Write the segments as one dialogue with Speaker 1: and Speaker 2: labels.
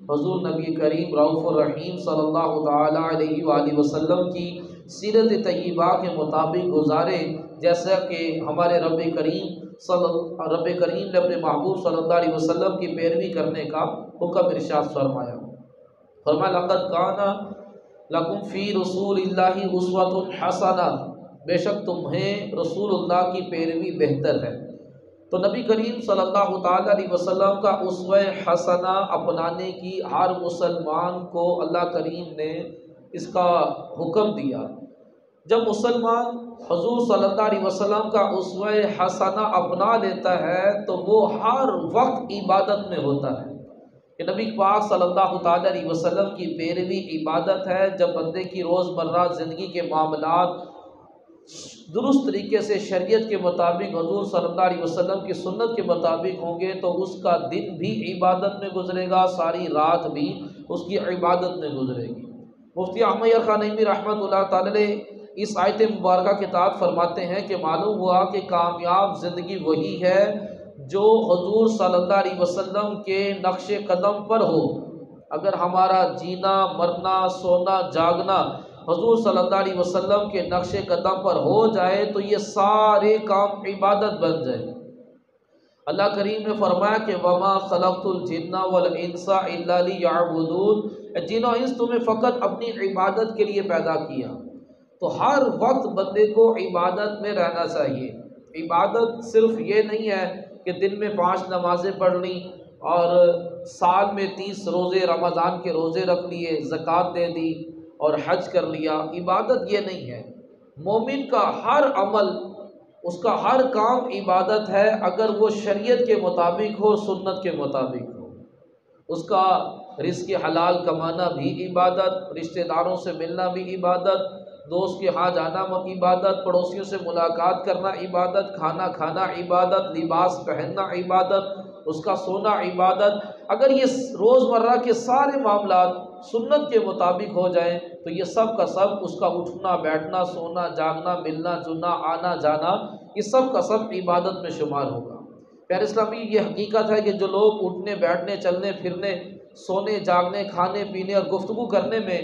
Speaker 1: حضور نبی کریم رؤوف الرحیم صلی اللہ تعالی علیہ وآلہ وسلم کی سیرت طیبہ کے مطابق گزارے، جیسا کہ ہمارے رب کریم نے اپنے محبوب صلی اللہ علیہ وسلم کی پیروی کرنے کا حکم ارشاد فرمایا۔ فرمایا لقد کان لکم فی رسول اللہ اسوۃ حسنہ، بے شک تمہیں رسول اللہ کی پیروی بہتر ہے۔ تو نبی کریم صلی اللہ تعالی علیہ وسلم کا اسوہ حسنہ اپنانے کی ہر مسلمان کو اللہ کریم نے اس کا حکم دیا۔ جب مسلمان حضور صلی اللہ علیہ وسلم کا اسوہ حسنہ اپنا لیتا ہے تو وہ ہر وقت عبادت میں ہوتا ہے، کہ نبی پاک صلی اللہ تعالی علیہ وسلم کی پیروی عبادت ہے۔ جب بندے کی روزمرہ زندگی کے معاملات درست طریقے سے شریعت کے مطابق حضور صلی اللہ علیہ وسلم کی سنت کے مطابق ہوں گے تو اس کا دن بھی عبادت میں گزرے گا، ساری رات بھی اس کی عبادت میں گزرے گی۔ مفتی احمد یار خان نعیمی رحمۃ اللہ تعالی اس آیت مبارکہ کے تحت فرماتے ہیں کہ معلوم ہوا کہ کامیاب زندگی وہی ہے جو حضور صلی اللہ علیہ وسلم کے نقش قدم پر ہو۔ اگر ہمارا جینا، مرنا، سونا، جاگنا حضور صلی اللہ علیہ وسلم کے نقش قدم پر ہو جائے تو یہ سارے کام عبادت بن جائے۔ اللہ کریم نے فرمایا کہ وَمَا خَلَقْتُ الْجِنَّ وَالْإِنسَ إِلَّا لِيَعْبُدُونِ، جن و انس تمہیں فقط اپنی عبادت کے لیے پیدا کیا۔ تو ہر وقت بندے کو عبادت میں رہنا چاہیے۔ عبادت صرف یہ نہیں ہے کہ دن میں 5 نمازیں پڑھ لیں اور سال میں 30 روزے رمضان کے روزے رکھ لیے، زکوٰۃ دے دی اور حج کر لیا۔ عبادت یہ نہیں ہے۔ مومن کا ہر عمل، اس کا ہر کام عبادت ہے اگر وہ شریعت کے مطابق ہو، سنت کے مطابق ہو۔ اس کا رزق حلال کمانا بھی عبادت، رشتہ داروں سے ملنا بھی عبادت، دوست کے ہاں جانا عبادت، پڑوسیوں سے ملاقات کرنا عبادت، کھانا کھانا عبادت، لباس پہننا عبادت، اس کا سونا عبادت۔ اگر یہ روزمرہ کے سارے معاملات سنت کے مطابق ہو جائیں تو یہ سب کا سب، اس کا اٹھنا بیٹھنا، سونا جاگنا، ملنا جلنا، آنا جانا، یہ سب کا سب عبادت میں شمار ہوگا۔ پیارے اسلامی، یہ حقیقت ہے کہ جو لوگ اٹھنے بیٹھنے، چلنے پھرنے، سونے جاگنے، کھانے پینے اور گفتگو کرنے میں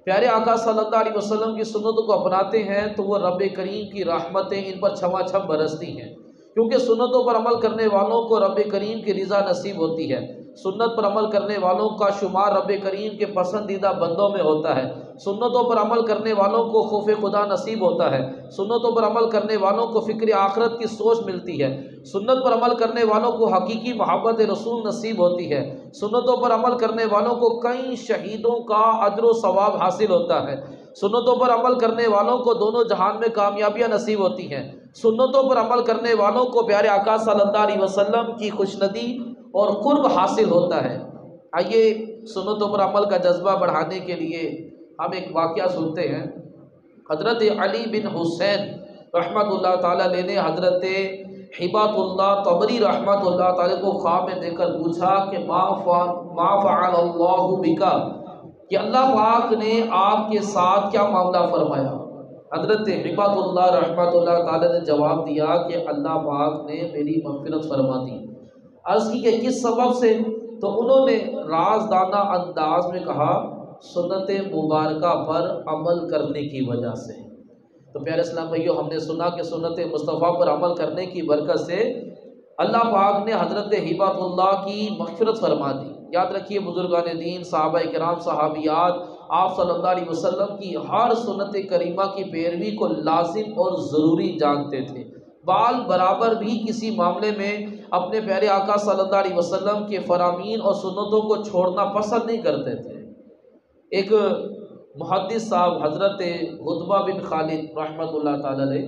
Speaker 1: پیارے آقا صلی اللہ علیہ وسلم کی سنتوں کو اپناتے ہیں تو وہ رب کریم کی رحمتیں ان پر چھما چھم برستی ہیں، کیونکہ سنتوں پر عمل کرنے والوں کو رب کریم کی رضا نصیب ہوتی ہے۔ سنت پر عمل کرنے والوں کا شمار رب کریم کے پسندیدہ بندوں میں ہوتا ہے۔ سنتوں پر عمل کرنے والوں کو خوف خدا نصیب ہوتا ہے۔ سنتوں پر عمل کرنے والوں کو فکر آخرت کی سوچ ملتی ہے۔ سنت پر عمل کرنے والوں کو حقیقی محبت رسول نصیب ہوتی ہے۔ سنتوں پر عمل کرنے والوں کو کئی شہیدوں کا اجر و ثواب حاصل ہوتا ہے۔ سنتوں پر عمل کرنے والوں کو دونوں جہان میں کامیابیاں نصیب ہوتی ہیں۔ سنتوں پر عمل کرنے والوں کو پیارے آقا صلی اللہ علیہ وسلم کی خوشندی اور قرب حاصل ہوتا ہے۔ آئیے سنتوں پر عمل کا جذبہ بڑھانے کے لیے ہم ایک واقعہ سنتے ہیں۔ حضرت علی بن حسین رحمۃ اللہ تعالیٰ علیہ نے حضرت ہبۃ اللہ طبری رحمۃ اللہ تعالیٰ کو خواب میں دیکھ کر پوچھا کہ ما فعل اللہ بکا، کہ اللہ پاک نے آپ کے ساتھ کیا معاملہ فرمایا۔ حضرت ہبۃ اللہ رحمۃ اللہ تعالیٰ نے جواب دیا کہ اللہ پاک نے میری مغفرت فرما دی۔ عرض کی کہ کس سبب سے؟ تو انہوں نے رازدانہ انداز میں کہا سنت مبارکہ پر عمل کرنے کی وجہ سے۔ تو پیارے اسلام بھائیو، ہم نے سنا کہ سنت مصطفیٰ پر عمل کرنے کی برکت سے اللہ پاک نے حضرت ہبۃ اللہ کی مغفرت فرما دی۔ یاد رکھیے بزرگان دین، صحابہ کرام، صحابیات آپ صلی اللہ علیہ وسلم کی ہر سنت کریمہ کی پیروی کو لازم اور ضروری جانتے تھے۔ بال برابر بھی کسی معاملے میں اپنے پیارے آقا صلی اللہ علیہ وسلم کے فرامین اور سنتوں کو چھوڑنا پسند نہیں کرتے تھے۔ ایک محدث صاحب حضرت عتبہ بن خالد رحمۃ اللہ تعالی علیہ،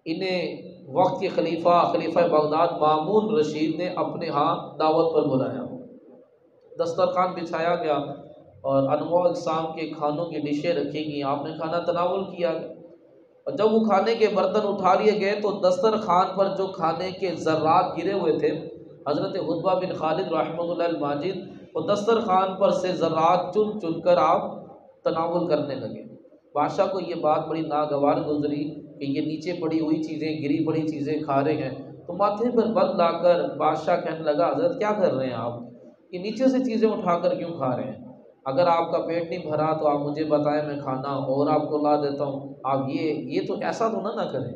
Speaker 1: انہیں وقت کے خلیفہ بغداد مامون رشید نے اپنے ہاں دعوت پر بلایا۔ دسترخوان بچھایا گیا اور انواع اقسام کے کھانوں کی ڈشیں رکھی گئیں، آپ نے کھانا تناول کیا گیا، اور جب وہ کھانے کے برتن اٹھا لیے گئے تو دسترخوان پر جو کھانے کے ذرات گرے ہوئے تھے، حضرت عتبہ بن خالد رحمۃ اللہ الماجد وہ دسترخوان پر سے ذرات چن چن کر آپ تناول کرنے لگے۔ بادشاہ کو یہ بات بڑی ناگوار گزری کہ یہ نیچے پڑی ہوئی چیزیں، گری پڑی چیزیں کھا رہے ہیں۔ تو ماتھے پر بند لا کر بادشاہ کہنے لگا حضرت کیا کر رہے ہیں آپ؟ کہ نیچے سے چیزیں اٹھا کر کیوں کھا رہے ہیں؟ اگر آپ کا پیٹ نہیں بھرا تو آپ مجھے بتائیں، میں کھانا اور آپ کو لا دیتا ہوں، آپ یہ تو ایسا تو نہ کریں۔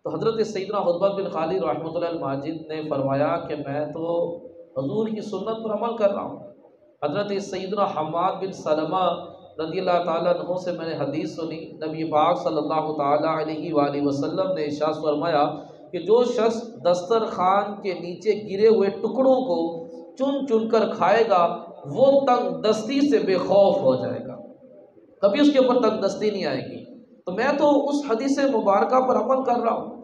Speaker 1: تو حضرت سیدنا عتبہ بن خالد رحمۃ اللہ الماجد نے فرمایا کہ میں تو حضور کی سنت پر عمل کر رہا ہوں۔ حضرت سیدنا حماد بن سلمہ رضی اللہ تعالیٰ عنہ سے میں نے حدیث سنی، نبی پاک صلی اللہ تعالیٰ علیہ وآلہ وسلم نے ارشاد فرمایا کہ جو شخص دسترخوان کے نیچے گرے ہوئے ٹکڑوں کو چن چن کر کھائے گا وہ تنگ دستی سے بے خوف ہو جائے گا، کبھی اس کے اوپر تنگ دستی نہیں آئے گی۔ تو میں تو اس حدیث مبارکہ پر عمل کر رہا ہوں۔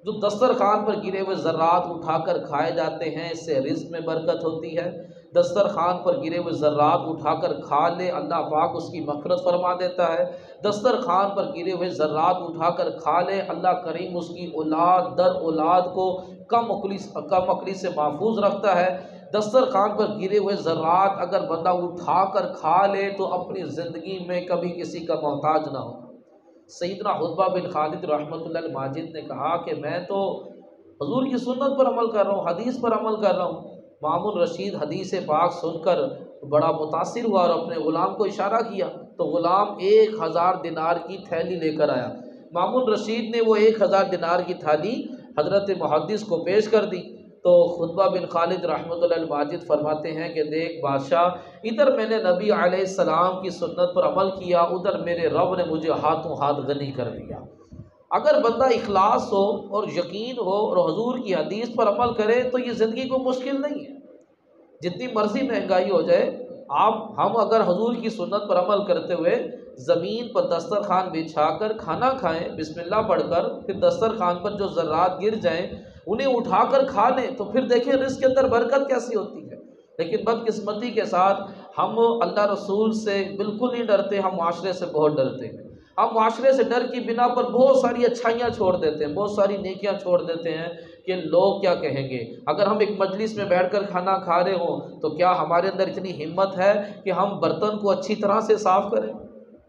Speaker 1: جو دسترخوان پر گرے ہوئے ذرات اٹھا کر کھائے جاتے ہیں، اس سے رزق میں برکت ہوتی ہے۔ دسترخوان پر گرے ہوئے ذرات اٹھا کر کھا لے، اللہ پاک اس کی مغفرت فرما دیتا ہے۔ دسترخوان پر گرے ہوئے ذرات اٹھا کر کھا لے، اللہ کریم اس کی اولاد در اولاد کو کم عقلی سے محفوظ رکھتا ہے۔ دسترخوان پر گرے ہوئے ذرات اگر بندہ اٹھا کر کھا لے تو اپنی زندگی میں کبھی کسی کا محتاج نہ ہو۔ سیدنا عتبہ بن خالد رحمۃ اللہ الماجد نے کہا کہ میں تو حضور کی سنت پر عمل کر رہا ہوں، حدیث پر عمل کر رہا ہوں۔ مامون رشید حدیث پاک سن کر بڑا متاثر ہوا اور اپنے غلام کو اشارہ کیا تو غلام 1000 دینار کی تھیلی لے کر آیا۔ مامون رشید نے وہ 1000 دینار کی تھیلی حضرت محدث کو پیش کر دی تو عتبہ بن خالد رحمۃ اللہ الماجد فرماتے ہیں کہ دیکھ بادشاہ، ادھر میں نے نبی علیہ السلام کی سنت پر عمل کیا، ادھر میرے رب نے مجھے ہاتھوں ہاتھ غنی کر دیا۔ اگر بندہ اخلاص ہو اور یقین ہو اور حضور کی حدیث پر عمل کرے تو یہ زندگی کو مشکل نہیں ہے۔ جتنی مرضی مہنگائی ہو جائے، ہم اگر حضور کی سنت پر عمل کرتے ہوئے زمین پر دسترخوان بچھا کر کھانا کھائیں، بسم اللہ پڑھ کر، پھر دسترخوان پر جو ذرات گر جائیں انہیں اٹھا کر کھا لیں تو پھر دیکھیں رزق کے اندر برکت کیسی ہوتی ہے۔ لیکن بدقسمتی کے ساتھ ہم اللہ رسول سے بالکل نہیں ڈرتے، ہم معاشرے سے بہت ڈرتے ہیں۔ ہم معاشرے سے ڈر کی بنا پر بہت ساری اچھائیاں چھوڑ دیتے ہیں، بہت ساری نیکیاں چھوڑ دیتے ہیں کہ لوگ کیا کہیں گے۔ اگر ہم ایک مجلس میں بیٹھ کر کھانا کھا رہے ہوں تو کیا ہمارے اندر اتنی ہمت ہے کہ ہم برتن کو اچھی طرح سے صاف کریں؟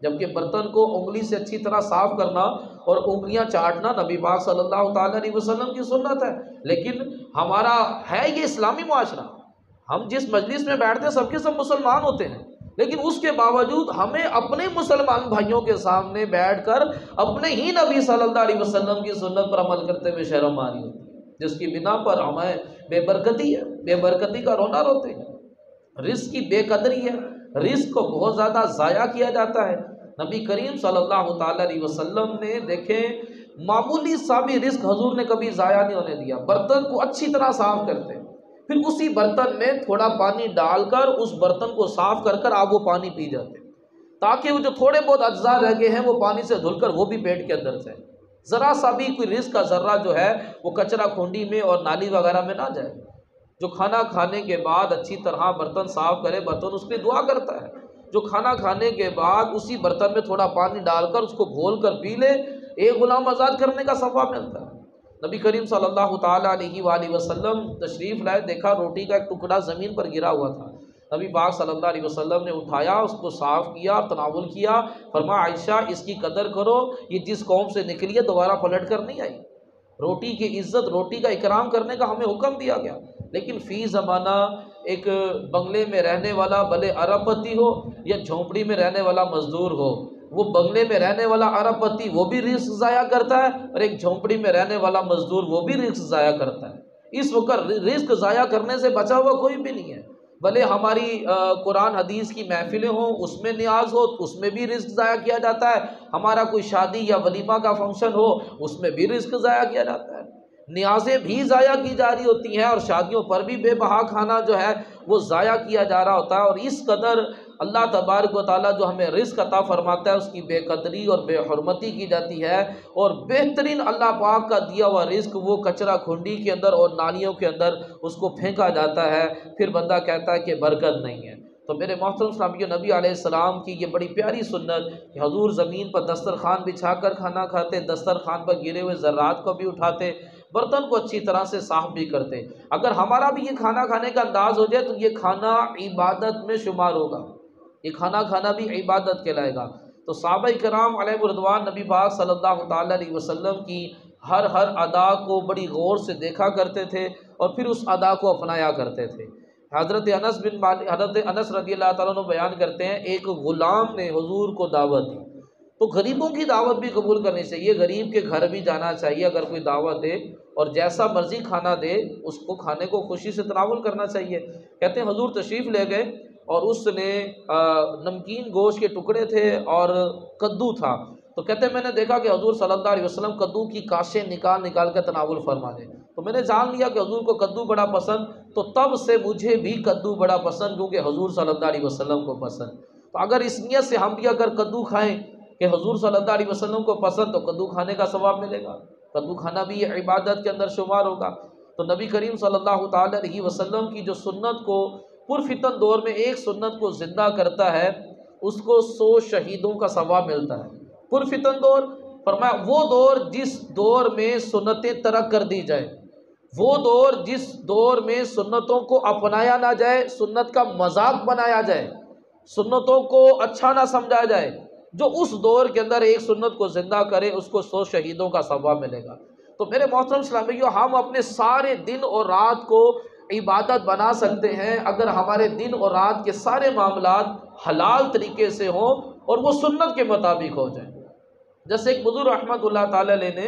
Speaker 1: جبکہ برتن کو انگلی سے اچھی طرح صاف کرنا اور انگلیاں چاٹنا نبی پاک صلی اللہ تعالیٰ علیہ وسلم کی سنت ہے، لیکن ہمارا ہے یہ اسلامی معاشرہ۔ ہم جس مجلس میں بیٹھتے ہیں سب کے سب مسلمان ہوتے ہیں، لیکن اس کے باوجود ہمیں اپنے مسلمان بھائیوں کے سامنے بیٹھ کر اپنے ہی نبی صلی اللہ علیہ وسلم کی سنت پر عمل کرتے ہوئے شرم آ رہی ہوتی ہے، جس کی بنا پر ہمیں بے برکتی ہے، بے برکتی کا رونا روتے ہیں۔ رزق کی بے قدری ہے، رزق کو بہت زیادہ ضائع کیا جاتا ہے۔ نبی کریم صلی اللہ تعالیٰ علیہ وسلم نے دیکھیں معمولی سا بھی رزق حضور نے کبھی ضائع نہیں ہونے دیا۔ برتن کو اچھی طرح صاف کرتے، پھر اسی برتن میں تھوڑا پانی ڈال کر اس برتن کو صاف کر کر آپ وہ پانی پی جاتے تاکہ وہ جو تھوڑے بہت اجزاء رہ گئے ہیں وہ پانی سے دھل کر وہ بھی پیٹ کے اندر جائے، ذرا سا بھی کوئی رزق کا ذرہ جو ہے وہ کچرا کھونڈی میں اور نالی وغیرہ میں نہ جائے۔ جو کھانا کھانے کے بعد اچھی طرح برتن صاف کرے، برتن اس کے لیے دعا کرتا ہے۔ جو کھانا کھانے کے بعد اسی برتن میں تھوڑا پانی ڈال کر اس کو گھول کر پی لے، ایک غلام آزاد کرنے کا ثواب ملتا ہے۔ نبی کریم صلی اللہ تعالیٰ علیہ وآلہ وسلم تشریف لائے، دیکھا روٹی کا ایک ٹکڑا زمین پر گرا ہوا تھا۔ نبی پاک صلی اللہ علیہ وسلم نے اٹھایا، اس کو صاف کیا، تناول کیا، فرمایا عائشہ اس کی قدر کرو، یہ جس قوم سے نکلی ہے دوبارہ پلٹ کر نہیں آئی۔ روٹی کی عزت، روٹی کا اکرام کرنے کا ہمیں حکم دیا گیا، لیکن فی زمانہ ایک بنگلے میں رہنے والا بھلے ارب پتی ہو یا جھونپڑی میں رہنے والا مزدور ہو، وہ بنگلے میں رہنے والا ارب پتی وہ بھی رزق ضائع کرتا ہے اور ایک جھونپڑی میں رہنے والا مزدور وہ بھی رزق ضائع کرتا ہے۔ اس وقت رزق ضائع کرنے سے بچا ہوا کوئی بھی نہیں ہے، بھلے ہماری قرآن حدیث کی محفلیں ہوں اس میں نیاز ہو اس میں بھی رزق ضائع کیا جاتا ہے، ہمارا کوئی شادی یا ولیمہ کا فنکشن ہو اس میں بھی رزق ضائع کیا جاتا ہے، نیازیں بھی ضائع کی جا رہی ہوتی ہیں اور شادیوں پر بھی بے بہا کھانا جو ہے وہ ضائع کیا جا رہا ہوتا ہے۔ اور اس قدر اللہ تبارک و تعالیٰ جو ہمیں رزق عطا فرماتا ہے اس کی بے قدری اور بے حرمتی کی جاتی ہے، اور بہترین اللہ پاک کا دیا ہوا رزق وہ کچرا کھنڈی کے اندر اور نالیوں کے اندر اس کو پھینکا جاتا ہے، پھر بندہ کہتا ہے کہ برکت نہیں ہے۔ تو میرے محترم اسلامیوں، نبی علیہ السلام کی یہ بڑی پیاری سنت کہ حضور زمین پر دسترخوان بچھا کر کھانا کھاتے، دسترخوان پر گرے ہوئے ذرات کو بھی اٹھاتے، برتن کو اچھی طرح سے صاف بھی کرتے۔ اگر ہمارا بھی یہ کھانا کھانے کا انداز ہو جائے تو یہ کھانا عبادت میں شمار ہوگا، یہ کھانا کھانا بھی عبادت کہلائے گا۔ تو صحابہ کرام علیہ رضوان نبی پاک صلی اللہ تعالیٰ علیہ وسلم کی ہر ادا کو بڑی غور سے دیکھا کرتے تھے اور پھر اس ادا کو اپنایا کرتے تھے۔ حضرت انس رضی اللہ تعالیٰ عنہ بیان کرتے ہیں ایک غلام نے حضور کو دعوت دی، تو غریبوں کی دعوت بھی قبول کرنی چاہیے، غریب کے گھر بھی جانا چاہیے، اگر کوئی دعوت دے اور جیسا مرضی کھانا دے اس کو کھانے کو خوشی سے تناول کرنا چاہیے۔ کہتے ہیں حضور تشریف لے گئے اور اس نے نمکین گوشت کے ٹکڑے تھے اور کدو تھا، تو کہتے ہیں میں نے دیکھا کہ حضور صلی اللہ علیہ وسلم کدو کی کاشیں نکال نکال کر تناول فرما دے، تو میں نے جان لیا کہ حضور کو کدو بڑا پسند، تو تب سے مجھے بھی کدو بڑا پسند کیونکہ حضور صلی اللہ علیہ وسلم کو پسند۔ تو اگر اس نیت سے ہم بھی اگر کدو کھائیں کہ حضور صلی اللہ علیہ وسلم کو پسند، تو کدو کھانے کا ثواب ملے گا، کدو کھانا بھی یہ عبادت کے اندر شمار ہوگا۔ تو نبی کریم صلی اللہ تعالی علیہ وسلم کی جو سنت کو پرفتن دور میں ایک سنت کو زندہ کرتا ہے اس کو 100 شہیدوں کا ثواب ملتا ہے۔ پرفتن دور فرمایا وہ دور جس دور میں سنتیں ترک کر دی جائے، وہ دور جس دور میں سنتوں کو اپنایا نہ جائے، سنت کا مذاق بنایا جائے، سنتوں کو اچھا نہ سمجھا جائے، جو اس دور کے اندر ایک سنت کو زندہ کرے اس کو 100 شہیدوں کا ثواب ملے گا۔ تو میرے محترم اسلامیوں، ہم اپنے سارے دن اور رات کو عبادت بنا سکتے ہیں اگر ہمارے دن اور رات کے سارے معاملات حلال طریقے سے ہوں اور وہ سنت کے مطابق ہو جائیں۔ جیسے ایک بزرگ رحمۃ اللہ تعالی علیہ نے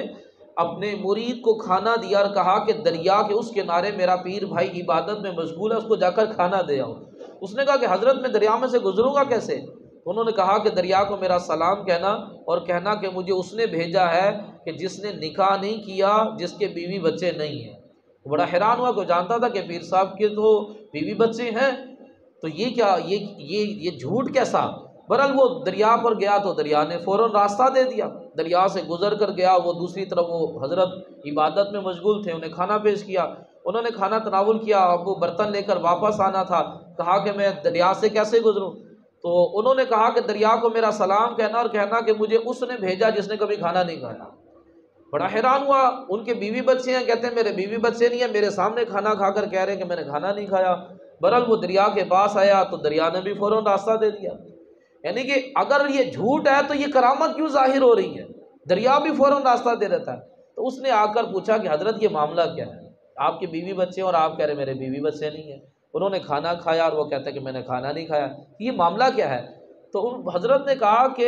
Speaker 1: اپنے مرید کو کھانا دیا اور کہا کہ دریا کے اس کنارے میرا پیر بھائی عبادت میں مشغول ہے، اس کو جا کر کھانا دے آؤ۔ اس نے کہا کہ حضرت میں دریا میں سے گزروں گا کیسے؟ انہوں نے کہا کہ دریا کو میرا سلام کہنا اور کہنا کہ مجھے اس نے بھیجا ہے کہ جس نے نکاح نہیں کیا، جس کے بیوی بچے نہیں ہیں۔ بڑا حیران ہوا، کو جانتا تھا کہ پیر صاحب کے تو بیوی بچے ہیں، تو یہ کیا، یہ جھوٹ کیسا؟ بہرحال وہ دریا پر گیا تو دریا نے فوراً راستہ دے دیا، دریا سے گزر کر گیا، وہ دوسری طرف وہ حضرت عبادت میں مشغول تھے، انہیں کھانا پیش کیا، انہوں نے کھانا تناول کیا، اب وہ برتن لے کر واپس آنا تھا، کہا کہ میں دریا سے کیسے گزروں؟ تو انہوں نے کہا کہ دریا کو میرا سلام کہنا اور کہنا کہ مجھے اس نے بھیجا جس نے کبھی کھانا نہیں کھایا۔ بڑا حیران ہوا، ان کے بیوی بچے ہیں، کہتے ہیں میرے بیوی بچے نہیں ہیں، میرے سامنے کھانا کھا کر کہہ رہے ہیں کہ میں نے کھانا نہیں کھایا۔ بہرحال وہ دریا کے پاس آیا تو دریا نے بھی فوراً راستہ دے دیا۔ یعنی کہ اگر یہ جھوٹ ہے تو یہ کرامت کیوں ظاہر ہو رہی ہے؟ دریا بھی فوراً راستہ دے دیتا ہے۔ تو اس نے آ کر پوچھا کہ حضرت یہ معاملہ کیا ہے؟ آپ کے بیوی بچے ہیں اور آپ کہہ رہے میرے بیوی بچے نہیں ہیں۔ انہوں نے کھانا کھایا اور وہ کہتے ہیں کہ میں نے کھانا نہیں کھایا، یہ معاملہ کیا ہے؟ تو حضرت نے کہا کہ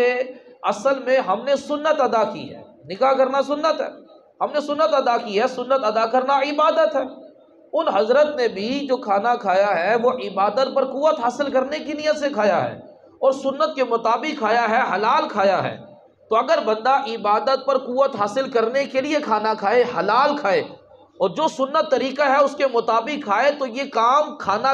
Speaker 1: اصل میں ہم نے سنت ادا کی ہے، نکاح کرنا سنت ہے، ہم نے سنت ادا کی ہے، سنت ادا کرنا عبادت ہے۔ ان حضرت نے بھی جو کھانا کھایا ہے وہ عبادت پر قوت حاصل کرنے کی نیت سے کھایا ہے اور سنت کے مطابق کھایا ہے، حلال کھایا ہے۔ تو اگر بندہ عبادت پر قوت حاصل کرنے کے لیے کھانا کھائے، حلال کھائے اور جو سنت طریقہ ہے اس کے مطابق کھائے، تو یہ کام کھانا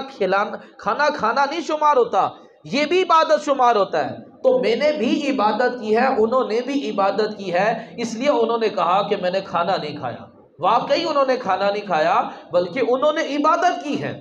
Speaker 1: کھانا نہیں شمار ہوتا، یہ بھی عبادت شمار ہوتا ہے۔ تو میں نے بھی عبادت کی ہے، انہوں نے بھی عبادت کی ہے، اس لیے انہوں نے کہا کہ میں نے کھانا نہیں کھایا۔ واقعی انہوں نے کھانا نہیں کھایا بلکہ انہوں نے عبادت کی ہے۔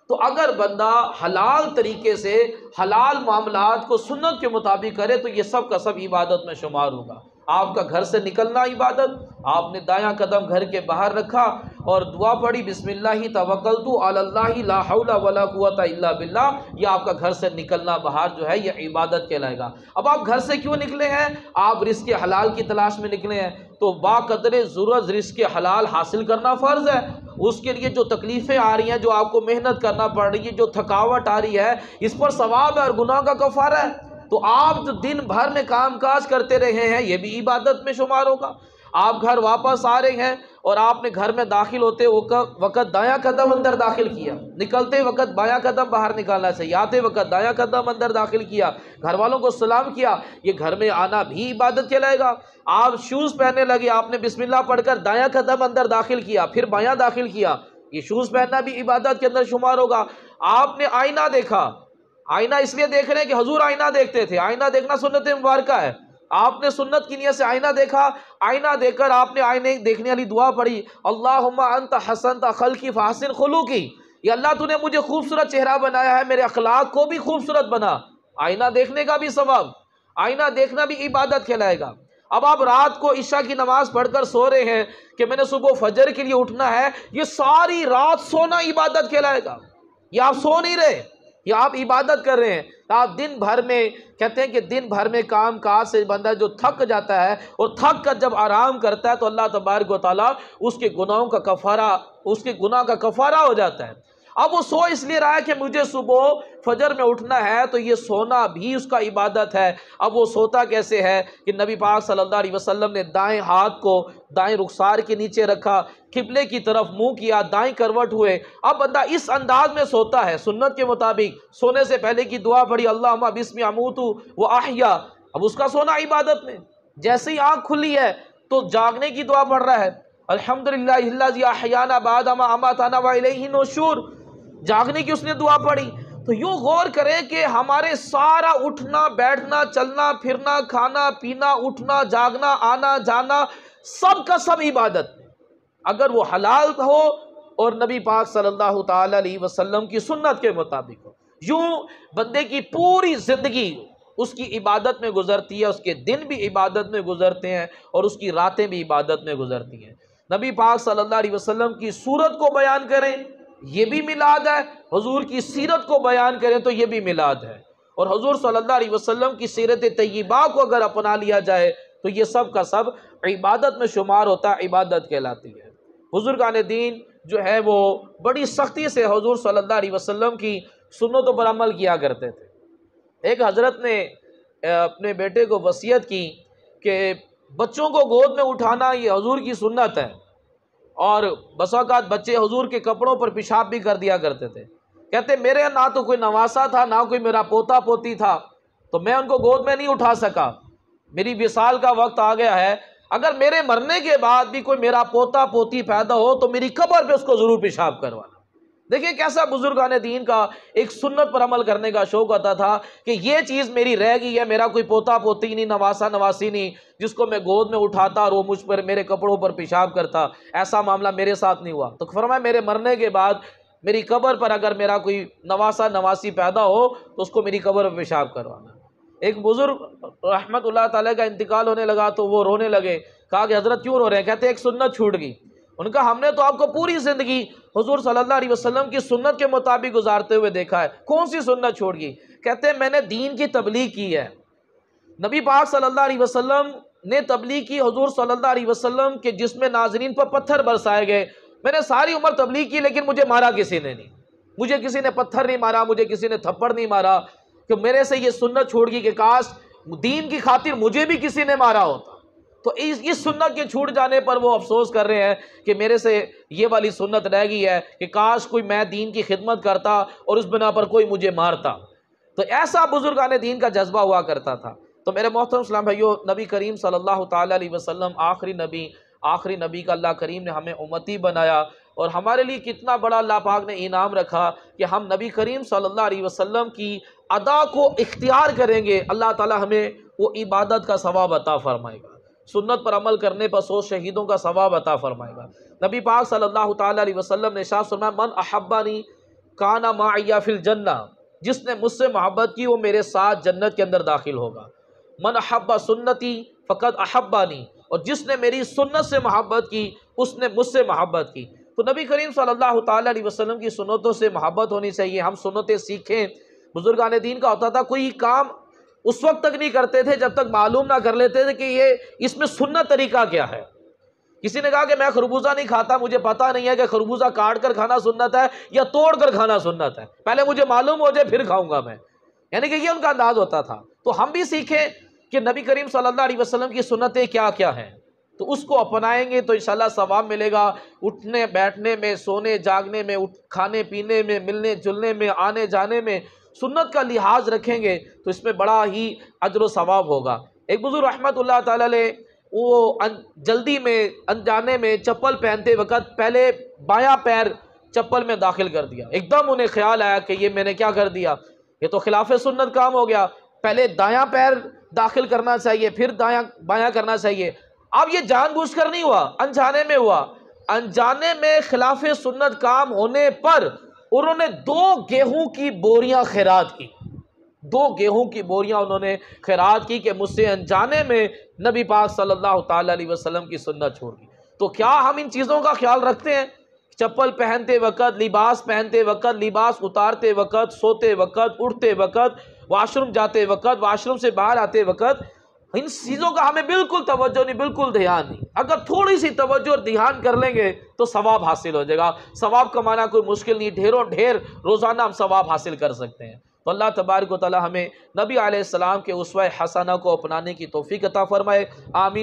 Speaker 1: تو اگر بندہ حلال طریقے سے حلال معاملات کو سنت کے مطابق کرے تو یہ سب کا سب عبادت میں شمار ہوگا۔ آپ کا گھر سے نکلنا عبادت، آپ نے دایاں قدم گھر کے باہر رکھا اور دعا پڑھی بسم اللہ توکلت علی اللہ لا حول ولا قوت الا باللہ، یہ آپ کا گھر سے نکلنا باہر جو ہے یہ عبادت کہلائے گا۔ اب آپ گھر سے کیوں نکلے ہیں؟ آپ رزق حلال کی تلاش میں نکلے ہیں، تو با قدر ضرورت رزق حلال حاصل کرنا فرض ہے۔ اس کے لیے جو تکلیفیں آ رہی ہیں، جو آپ کو محنت کرنا پڑ رہی ہے، جو تھکاوٹ آ رہی ہے، اس پر ثواب ہے اور گناہ کا کفارہ ہے۔ تو آپ جو دن بھر میں کام کاج کرتے رہے ہیں یہ بھی عبادت میں شمار ہوگا۔ آپ گھر واپس آ رہے ہیں اور آپ نے گھر میں داخل ہوتے وقت دایاں قدم اندر داخل کیا، نکلتے وقت بایاں قدم باہر نکالنا چاہیے، آتے وقت دایاں قدم اندر داخل کیا، گھر والوں کو سلام کیا، یہ گھر میں آنا بھی عبادت کہلائے گا۔ آپ شوز پہننے لگے، آپ نے بسم اللہ پڑھ کر دایاں قدم اندر داخل کیا، پھر بایاں داخل کیا، یہ شوز پہننا بھی عبادت کے اندر شمار ہوگا۔ آپ نے آئینہ دیکھا، آئینہ اس لیے دیکھ رہے ہیں کہ حضور آئینہ دیکھتے تھے، آئینہ دیکھنا سنت مبارکہ ہے، آپ نے سنت کی نیت سے آئینہ دیکھا، آئینہ دیکھ کر آپ نے آئینے دیکھنے والی دعا پڑھی، اللہم انت حسنت خلقی فحسن خلقی، یا اللہ تو نے مجھے خوبصورت چہرہ بنایا ہے، میرے اخلاق کو بھی خوبصورت بنا۔ آئینہ دیکھنے کا بھی ثواب، آئینہ دیکھنا بھی عبادت کہلائے گا۔ اب آپ رات کو عشاء کی نماز پڑھ کر سو رہے ہیں کہ میں نے صبح فجر کے لیے اٹھنا ہے، یہ ساری رات سونا عبادت کہلائے گا۔ یہ آپ سو نہیں رہے، یہ آپ عبادت کر رہے ہیں۔ آپ دن بھر میں کہتے ہیں کہ دن بھر میں کام کاج سے بندہ جو تھک جاتا ہے اور تھک کر جب آرام کرتا ہے تو اللہ تبارک و تعالیٰ اس کے گناہوں کا کفارہ، اس کے گناہ کا کفارہ ہو جاتا ہے۔ اب وہ سو اس لیے رہا ہے کہ مجھے صبح فجر میں اٹھنا ہے، تو یہ سونا بھی اس کا عبادت ہے۔ اب وہ سوتا کیسے ہے کہ نبی پاک صلی اللہ علیہ وسلم نے دائیں ہاتھ کو دائیں رخسار کے نیچے رکھا، قبلے کی طرف منہ کیا، دائیں کروٹ ہوئے۔ اب بندہ اس انداز میں سوتا ہے سنت کے مطابق، سونے سے پہلے کی دعا پڑھی اللہم بسم اموت و احیا، اب اس کا سونا عبادت میں۔ جیسے ہی آنکھ کھلی ہے تو جاگنے کی دعا پڑھ رہا ہے، الحمدللہ الذی احیانا بعد ما اماتنا والیہ النشور، جاگنے کی اس نے دعا پڑھی۔ تو یوں غور کریں کہ ہمارے سارا اٹھنا بیٹھنا چلنا پھرنا کھانا پینا اٹھنا جاگنا آنا جانا سب کا سب عبادت ہے، اگر وہ حلال ہو اور نبی پاک صلی اللہ تعالی علیہ وسلم کی سنت کے مطابق ہو۔ یوں بندے کی پوری زندگی اس کی عبادت میں گزرتی ہے، اس کے دن بھی عبادت میں گزرتے ہیں اور اس کی راتیں بھی عبادت میں گزرتی ہیں۔ نبی پاک صلی اللہ علیہ وسلم کی صورت کو بیان کریں یہ بھی میلاد ہے، حضور کی سیرت کو بیان کریں تو یہ بھی میلاد ہے، اور حضور صلی اللہ علیہ وسلم کی سیرت طیبہ کو اگر اپنا لیا جائے تو یہ سب کا سب عبادت میں شمار ہوتا ہے، عبادت کہلاتی ہے۔ بزرگان دین جو ہے وہ بڑی سختی سے حضور صلی اللہ علیہ وسلم کی سنتوں پر عمل کیا کرتے تھے۔ ایک حضرت نے اپنے بیٹے کو وصیت کی کہ بچوں کو گود میں اٹھانا یہ حضور کی سنت ہے، اور بس اوقات بچے حضور کے کپڑوں پر پیشاب بھی کر دیا کرتے تھے۔ کہتے میرے نہ تو کوئی نواسا تھا نہ کوئی میرا پوتا پوتی تھا، تو میں ان کو گود میں نہیں اٹھا سکا، میری وصال کا وقت آ گیا ہے، اگر میرے مرنے کے بعد بھی کوئی میرا پوتا پوتی پیدا ہو تو میری قبر پہ اس کو ضرور پیشاب کروانا۔ دیکھیں کیسا بزرگان دین کا ایک سنت پر عمل کرنے کا شوق ہوتا تھا کہ یہ چیز میری رہ گئی ہے، میرا کوئی پوتا پوتی نہیں نواسا نواسی نہیں جس کو میں گود میں اٹھاتا اور وہ مجھ پر میرے کپڑوں پر پیشاب کرتا، ایسا معاملہ میرے ساتھ نہیں ہوا۔ تو فرمایا میرے مرنے کے بعد میری قبر پر اگر میرا کوئی نواسا نواسی پیدا ہو تو اس کو میری قبر پر پیشاب کروانا۔ ایک بزرگ رحمت اللہ تعالیٰ کا انتقال ہونے لگا تو وہ رونے لگے، کہا کہ حضرت کیوں رو رہے ہیں؟ کہتے ایک سنت چھوٹ گئی۔ ان کا ہم نے تو آپ کو پوری زندگی حضور صلی اللہ علیہ وسلم کی سنت کے مطابق گزارتے ہوئے دیکھا ہے، کون سی سنت چھوٹ گئی؟ کہتے ہیں میں نے دین کی تبلیغ کی ہے، نبی پاک صلی اللہ علیہ وسلم نے تبلیغ کی، حضور صلی اللہ علیہ وسلم کے جسم ناظرین پر پتھر برسائے گئے، میں نے ساری عمر تبلیغ کی لیکن مجھے مارا کسی نے نہیں، مجھے کسی نے پتھر نہیں مارا، مجھے کسی نے تھپڑ نہیں مارا، کہ میرے سے یہ سنت چھوٹ گئی کہ کاش دین کی خاطر مجھے بھی کسی نے مارا ہوتا۔ تو اس سنت کے چھوٹ جانے پر وہ افسوس کر رہے ہیں کہ میرے سے یہ والی سنت رہ گئی ہے کہ کاش کوئی میں دین کی خدمت کرتا اور اس بنا پر کوئی مجھے مارتا۔ تو ایسا بزرگان دین کا جذبہ ہوا کرتا تھا۔ تو میرے محترم اسلام بھائیو، نبی کریم صلی اللہ تعالیٰ علیہ وسلم آخری نبی کا اللہ کریم نے ہمیں امتی بنایا، اور ہمارے لیے کتنا بڑا اللہ پاک نے انعام رکھا کہ ہم نبی کریم صلی اللہ علیہ وسلم کی ادا کو اختیار کریں گے، اللہ تعالیٰ ہمیں وہ عبادت کا ثواب عطا فرمائے گا، سنت پر عمل کرنے پر 100 شہیدوں کا ثواب عطا فرمائے گا۔ نبی پاک صلی اللہ تعالیٰ علیہ وسلم نے ارشاد فرمایا من احبانی کان معی فی الجنہ، جس نے مجھ سے محبت کی وہ میرے ساتھ جنت کے اندر داخل ہوگا۔ من احب سنتی فقد احبانی، اور جس نے میری سنت سے محبت کی اس نے مجھ سے محبت کی۔ تو نبی کریم صلی اللہ تعالیٰ علیہ وسلم کی سنتوں سے محبت ہونی چاہیے، ہم سنتیں سیکھیں۔ بزرگان دین کا ہوتا تھا کوئی کام اس وقت تک نہیں کرتے تھے جب تک معلوم نہ کر لیتے تھے کہ یہ اس میں سنت طریقہ کیا ہے۔ کسی نے کہا کہ میں خربوزہ نہیں کھاتا، مجھے پتہ نہیں ہے کہ خربوزہ کاٹ کر کھانا سنت ہے یا توڑ کر کھانا سنت ہے، پہلے مجھے معلوم ہو جائے پھر کھاؤں گا میں، یعنی کہ یہ ان کا انداز ہوتا تھا۔ تو ہم بھی سیکھیں کہ نبی کریم صلی اللہ علیہ وسلم کی سنتیں کیا کیا ہیں، تو اس کو اپنائیں گے تو انشاءاللہ ثواب ملے گا، اٹھنے بیٹھنے میں، سونے جاگنے میں، کھانے پینے میں، ملنے جلنے میں، آنے جانے میں سنت کا لحاظ رکھیں گے تو اس میں بڑا ہی اجر و ثواب ہوگا۔ ایک بزرگ رحمت اللہ تعالیٰ علیہ وہ جلدی میں انجانے میں چپل پہنتے وقت پہلے بایاں پیر چپل میں داخل کر دیا، ایک دم انہیں خیال آیا کہ یہ میں نے کیا کر دیا، یہ تو خلاف سنت کام ہو گیا، پہلے دایاں پیر داخل کرنا چاہیے پھر بایاں کرنا چاہیے۔ اب یہ جان بوجھ کر نہیں ہوا، انجانے میں ہوا، انجانے میں خلاف سنت کام ہونے پر انہوں نے 2 گیہوں کی بوریاں خیرات کی، 2 گیہوں کی بوریاں انہوں نے خیرات کی کہ مجھ سے انجانے میں نبی پاک صلی اللہ تعالیٰ علیہ وسلم کی سنت چھوڑ گئی۔ تو کیا ہم ان چیزوں کا خیال رکھتے ہیں؟ چپل پہنتے وقت، لباس پہنتے وقت، لباس اتارتے وقت، سوتے وقت، اٹھتے وقت، واش روم جاتے وقت، واش روم سے باہر آتے وقت ان چیزوں کا ہمیں بالکل توجہ نہیں، بالکل دھیان نہیں. اگر تھوڑی سی توجہ اور دھیان کر لیں گے تو ثواب حاصل ہو جائے گا. ثواب کمانا کوئی مشکل نہیں، ڈھیروں ڈھیر روزانہ ہم ثواب حاصل کر سکتے ہیں. تو اللہ تبارک و تعالی ہمیں نبی علیہ السلام کے اسوہ حسنہ کو اپنانے کی توفیق عطا فرمائے. آمین.